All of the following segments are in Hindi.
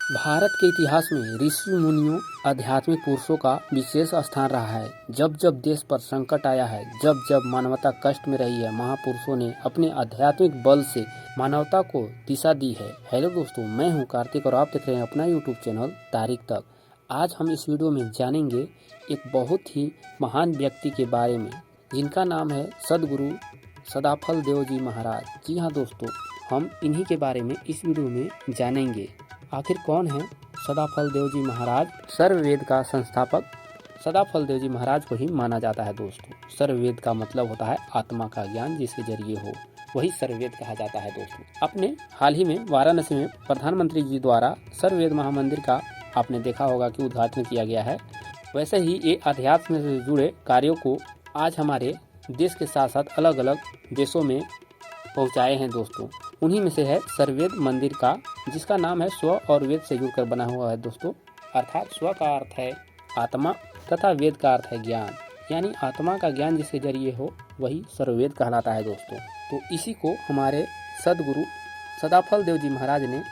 भारत के इतिहास में ऋषि मुनियों आध्यात्मिक पुरुषों का विशेष स्थान रहा है। जब जब देश पर संकट आया है, जब जब मानवता कष्ट में रही है, महापुरुषों ने अपने आध्यात्मिक बल से मानवता को दिशा दी है। हेलो दोस्तों, मैं हूं कार्तिक और आप देख रहे हैं अपना यूट्यूब चैनल तारीख तक। आज हम इस वीडियो में जानेंगे एक बहुत ही महान व्यक्ति के बारे में, जिनका नाम है सदगुरु सदाफल देव जी महाराज। जी हाँ दोस्तों, हम इन्हीं के बारे में इस वीडियो में जानेंगे। आखिर कौन है सदाफल देव जी महाराज? सर्ववेद का संस्थापक सदाफल देव जी महाराज को ही माना जाता है दोस्तों। सर्ववेद का मतलब होता है आत्मा का ज्ञान जिसके जरिए हो, वही सर्ववेद कहा जाता है दोस्तों। अपने हाल ही में वाराणसी में प्रधानमंत्री जी द्वारा सर्ववेद महामंदिर का आपने देखा होगा कि उद्घाटन किया गया है। वैसे ही ये अध्यात्म से जुड़े कार्यों को आज हमारे देश के साथ साथ अलग अलग देशों में पहुंचाए हैं दोस्तों। उन्हीं में से है सर्ववेद मंदिर का, जिसका नाम है स्व और वेद से जुड़कर बना हुआ है दोस्तों। अर्थात स्व का अर्थ है आत्मा तथा वेद का अर्थ है ज्ञान, यानी आत्मा का ज्ञान जिसके जरिए हो वही सर्ववेद कहलाता है दोस्तों। तो इसी को हमारे सदगुरु सदाफल देव जी महाराज ने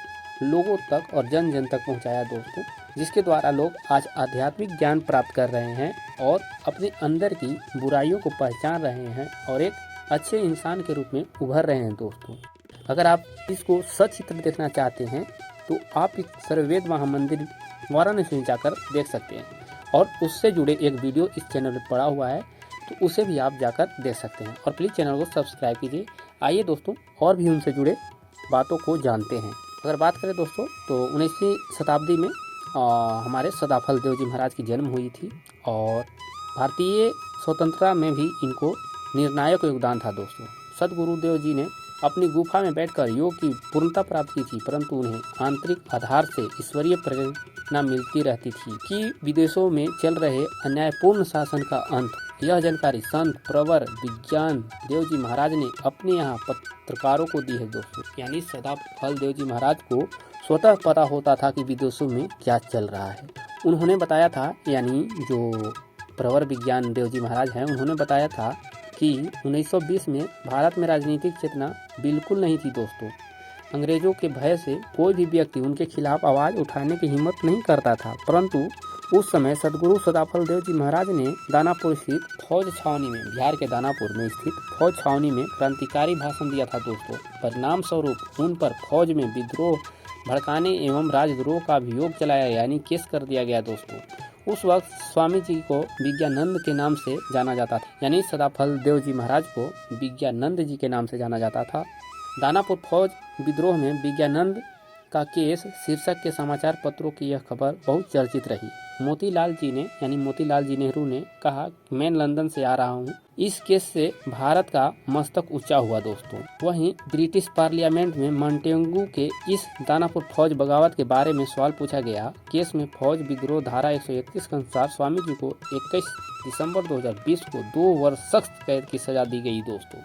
लोगों तक और जन जन तक पहुँचाया दोस्तों, जिसके द्वारा लोग आज आध्यात्मिक ज्ञान प्राप्त कर रहे हैं और अपने अंदर की बुराइयों को पहचान रहे हैं और एक अच्छे इंसान के रूप में उभर रहे हैं दोस्तों। अगर आप इसको सचित्र देखना चाहते हैं तो आप इस सर्ववेद महामंदिर वाराणसी में जाकर देख सकते हैं, और उससे जुड़े एक वीडियो इस चैनल पर पड़ा हुआ है, तो उसे भी आप जाकर देख सकते हैं। और प्लीज़ चैनल को सब्सक्राइब कीजिए। आइए दोस्तों, और भी उनसे जुड़े बातों को जानते हैं। अगर बात करें दोस्तों तो 19वीं शताब्दी में हमारे सदाफल देव जी महाराज की जन्म हुई थी, और भारतीय स्वतंत्रता में भी इनको निर्णायक योगदान था दोस्तों। सदगुरुदेव जी ने अपनी गुफा में बैठकर योग की पूर्णता प्राप्त की थी, परंतु उन्हें आंतरिक आधार से ईश्वरीय प्रेरणा मिलती रहती थी कि विदेशों में चल रहे अन्यायपूर्ण शासन का अंत। यह जानकारी संत प्रवर विज्ञान देव जी महाराज ने अपने यहाँ पत्रकारों को दी है दोस्तों। यानी सदाफल देव जी महाराज को स्वतः पता होता था कि विदेशों में क्या चल रहा है। उन्होंने बताया था, यानी जो प्रवर विज्ञान देव जी महाराज हैं, उन्होंने बताया था कि 1920 में भारत में राजनीतिक चेतना बिल्कुल नहीं थी दोस्तों। अंग्रेजों के भय से कोई भी व्यक्ति उनके खिलाफ आवाज़ उठाने की हिम्मत नहीं करता था, परंतु उस समय सदगुरु सदाफल देव जी महाराज ने दानापुर स्थित फौज छावनी में, बिहार के दानापुर में स्थित फौज छावनी में क्रांतिकारी भाषण दिया था दोस्तों। परिणाम स्वरूप उन पर फौज में विद्रोह भड़काने एवं राजद्रोह का अभियोग चलाया, यानी केस कर दिया गया दोस्तों। उस वक्त स्वामी जी को विज्ञानंद के नाम से जाना जाता था, यानी सदाफल देव जी महाराज को विज्ञानंद जी के नाम से जाना जाता था। दानापुर फौज विद्रोह में विज्ञानंद का केस शीर्षक के समाचार पत्रों की यह खबर बहुत चर्चित रही। मोतीलाल जी ने, यानी मोतीलाल जी नेहरू ने कहा, मैं लंदन से आ रहा हूँ। इस केस से भारत का मस्तक ऊंचा हुआ दोस्तों। वहीं ब्रिटिश पार्लियामेंट में मॉन्टेगू के इस दानापुर फौज बगावत के बारे में सवाल पूछा गया। केस में फौज विद्रोह धारा 131 के अनुसार स्वामी जी को 21 दिसंबर 2020 को 2 वर्ष सख्त कैद की सजा दी गई दोस्तों।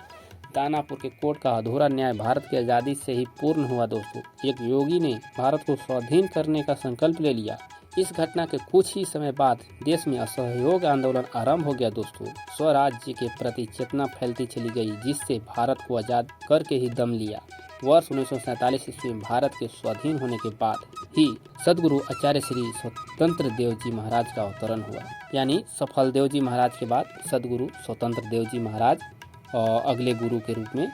दानापुर के कोर्ट का अधूरा न्याय भारत की आज़ादी से ही पूर्ण हुआ दोस्तों। एक योगी ने भारत को स्वाधीन करने का संकल्प ले लिया। इस घटना के कुछ ही समय बाद देश में असहयोग आंदोलन आरंभ हो गया दोस्तों। स्वराज्य के प्रति चेतना फैलती चली गई, जिससे भारत को आज़ाद करके ही दम लिया। वर्ष 1947 ईस्वी में भारत के स्वाधीन होने के बाद ही सदगुरु आचार्य श्री स्वतंत्र देव जी महाराज का अवतरण हुआ। यानी सफल देव जी महाराज के बाद सदगुरु स्वतंत्र देव जी महाराज अगले गुरु के रूप में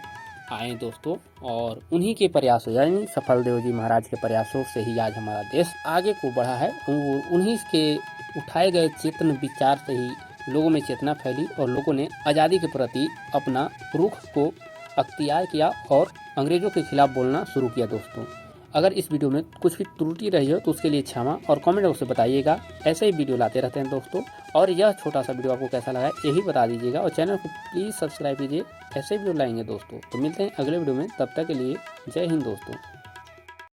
आए दोस्तों। और उन्हीं के प्रयासों, यानी सफल देव जी महाराज के प्रयासों से ही आज हमारा देश आगे को बढ़ा है। उन्हीं के उठाए गए चेतन विचार से ही लोगों में चेतना फैली और लोगों ने आज़ादी के प्रति अपना रुख को अख्तियार किया और अंग्रेजों के खिलाफ बोलना शुरू किया दोस्तों। अगर इस वीडियो में कुछ भी त्रुटि रही हो तो उसके लिए क्षमा, और कमेंट बॉक्स में बताइएगा। ऐसे ही वीडियो लाते रहते हैं दोस्तों। और यह छोटा सा वीडियो आपको कैसा लगा यही बता दीजिएगा, और चैनल को प्लीज़ सब्सक्राइब कीजिए। ऐसे वीडियो लाएंगे दोस्तों। तो मिलते हैं अगले वीडियो में, तब तक के लिए जय हिंद दोस्तों।